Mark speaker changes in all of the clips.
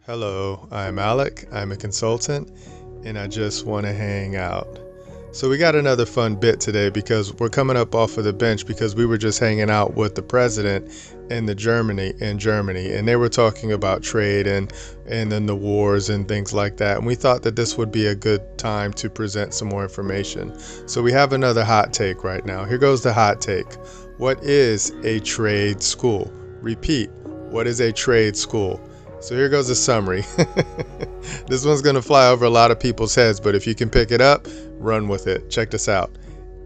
Speaker 1: Hello, I'm Alec. I'm a consultant and I just want to hang out. So, we got another fun bit today because we're coming up off of the bench because we were just hanging out with the president in Germany, and they were talking about trade and then the wars and things like that. And we thought that this would be a good time to present some more information. So, we have another hot take right now. Here goes the hot take. What is a trade school? Repeat, what is a trade school? So here goes a summary. This one's going to fly over a lot of people's heads, but if you can pick it up, run with it. Check this out.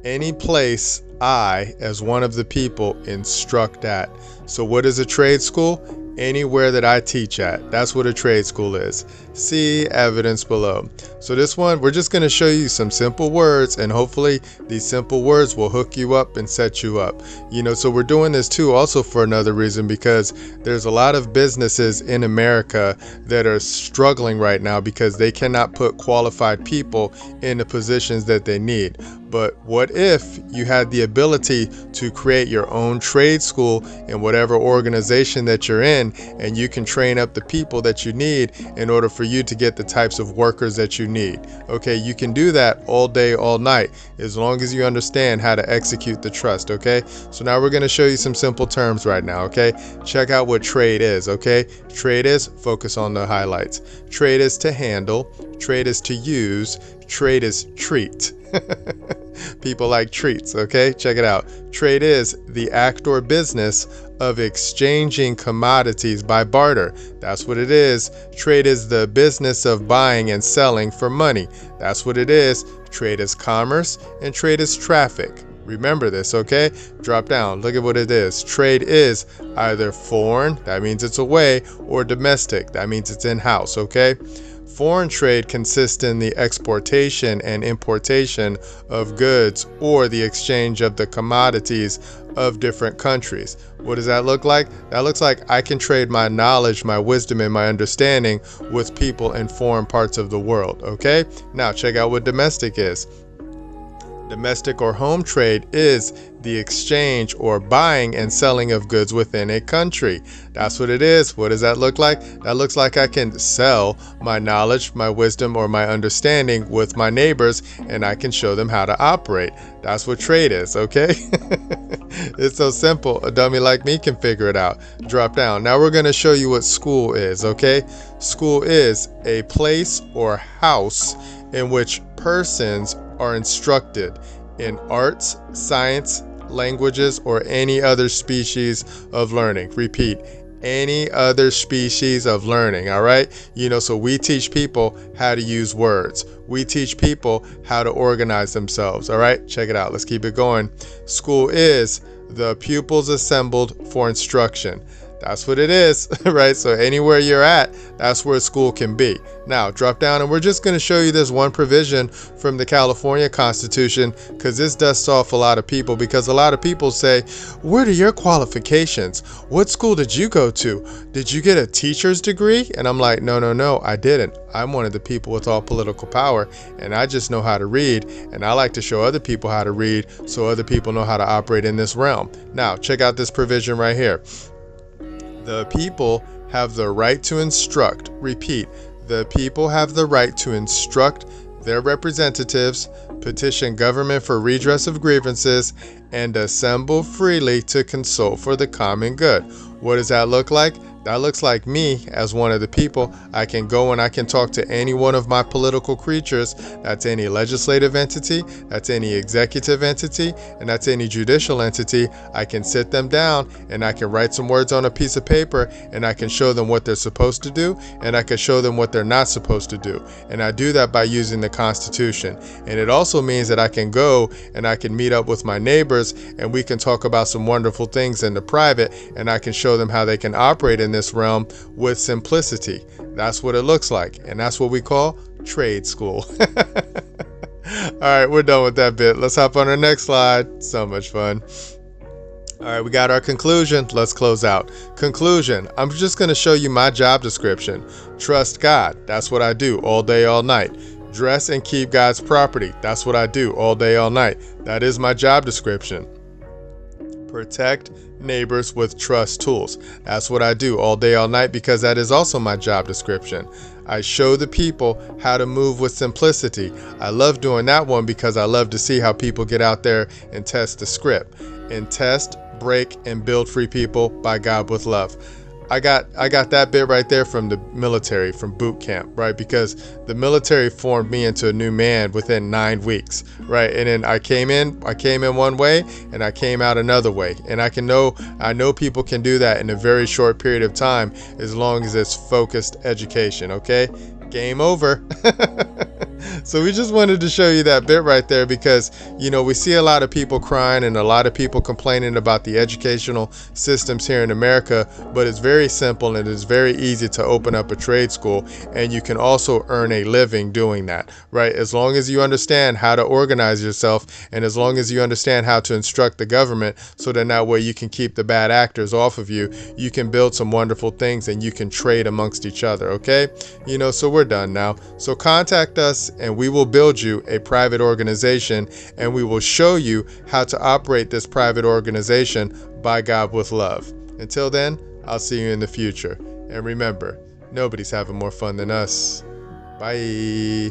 Speaker 1: Any place I, as one of the people, instruct at. So what is a trade school? Anywhere that I teach at. That's what a trade school is. See evidence below. So this one, we're just going to show you some simple words, and hopefully these simple words will hook you up and set you up. So we're doing this too also for another reason, because there's a lot of businesses in America that are struggling right now because they cannot put qualified people in the positions that they need. But what if you had the ability to create your own trade school in whatever organization that you're in, and you can train up the people that you need in order for you to get the types of workers that you need? Okay, you can do that all day, all night, as long as you understand how to execute the trust. Okay, so now we're going to show you some simple terms right now. Okay, check out what trade is. Okay, trade is, focus on the highlights. Trade is to handle, trade is to use, trade is treat. People like treats. Okay, check it out. Trade is the act or business of exchanging commodities by barter. That's what it is. Trade is the business of buying and selling for money. That's what it is. Trade is commerce and trade is traffic. Remember this, okay? Drop down. Look at what it is. Trade is either foreign, that means it's away, or domestic, that means it's in-house, okay? Foreign trade consists in the exportation and importation of goods or the exchange of the commodities of different countries. What does that look like? That looks like I can trade my knowledge, my wisdom, and my understanding with people in foreign parts of the world, okay? Now check out what domestic is. Domestic or home trade is the exchange or buying and selling of goods within a country. That's what it is. What does that look like? That looks like I can sell my knowledge, my wisdom, or my understanding with my neighbors, and I can show them how to operate. That's what trade is, okay? It's so simple. A dummy like me can figure it out. Drop down. Now we're going to show you what school is, okay? School is a place or house in which persons are instructed in arts, science, languages, or any other species of learning. Repeat, any other species of learning, all right? So we teach people how to use words. We teach people how to organize themselves, all right? Check it out. Let's keep it going. School is the pupils assembled for instruction. That's what it is, right? So anywhere you're at, that's where school can be. Now, drop down, and we're just going to show you this one provision from the California Constitution, because this dusts off a lot of people, because a lot of people say, what are your qualifications? What school did you go to? Did you get a teacher's degree? And I'm like, no, I didn't. I'm one of the people with all political power, and I just know how to read, and I like to show other people how to read so other people know how to operate in this realm. Now, check out this provision right here. The people have the right to instruct. Repeat, the people have the right to instruct their representatives, petition government for redress of grievances, and assemble freely to consult for the common good. What does that look like? That looks like me as one of the people. I can go and I can talk to any one of my political creatures. That's any legislative entity, that's any executive entity, and that's any judicial entity. I can sit them down and I can write some words on a piece of paper, and I can show them what they're supposed to do, and I can show them what they're not supposed to do. And I do that by using the Constitution. And it also means that I can go and I can meet up with my neighbors, and we can talk about some wonderful things in the private, and I can show them how they can operate in this realm with simplicity. That's what it looks like, and that's what we call trade school. All right, we're done with that bit. Let's hop on our next slide. So much fun. All right, we got our conclusion. Let's close out. Conclusion. I'm just going to show you my job description. Trust God. That's what I do all day, all night. Dress and keep God's property. That's what I do all day, all night. That is my job description. Protect neighbors with trust tools. That's what I do all day, all night, because that is also my job description. I show the people how to move with simplicity. I love doing that one because I love to see how people get out there and test the script. And test, break, and build free people by God with love. I got that bit right there from the military, from boot camp, right? Because the military formed me into a new man within 9 weeks, right? And then I came in one way and I came out another way. And I know people can do that in a very short period of time as long as it's focused education, okay? Game over. So we just wanted to show you that bit right there because, we see a lot of people crying and a lot of people complaining about the educational systems here in America, but it's very simple and it's very easy to open up a trade school, and you can also earn a living doing that, right? As long as you understand how to organize yourself and as long as you understand how to instruct the government, so then that way you can keep the bad actors off of you, you can build some wonderful things and you can trade amongst each other, okay? So we're done now. So contact us and we will build you a private organization, and we will show you how to operate this private organization by God with love. Until then, I'll see you in the future. And remember, nobody's having more fun than us. Bye.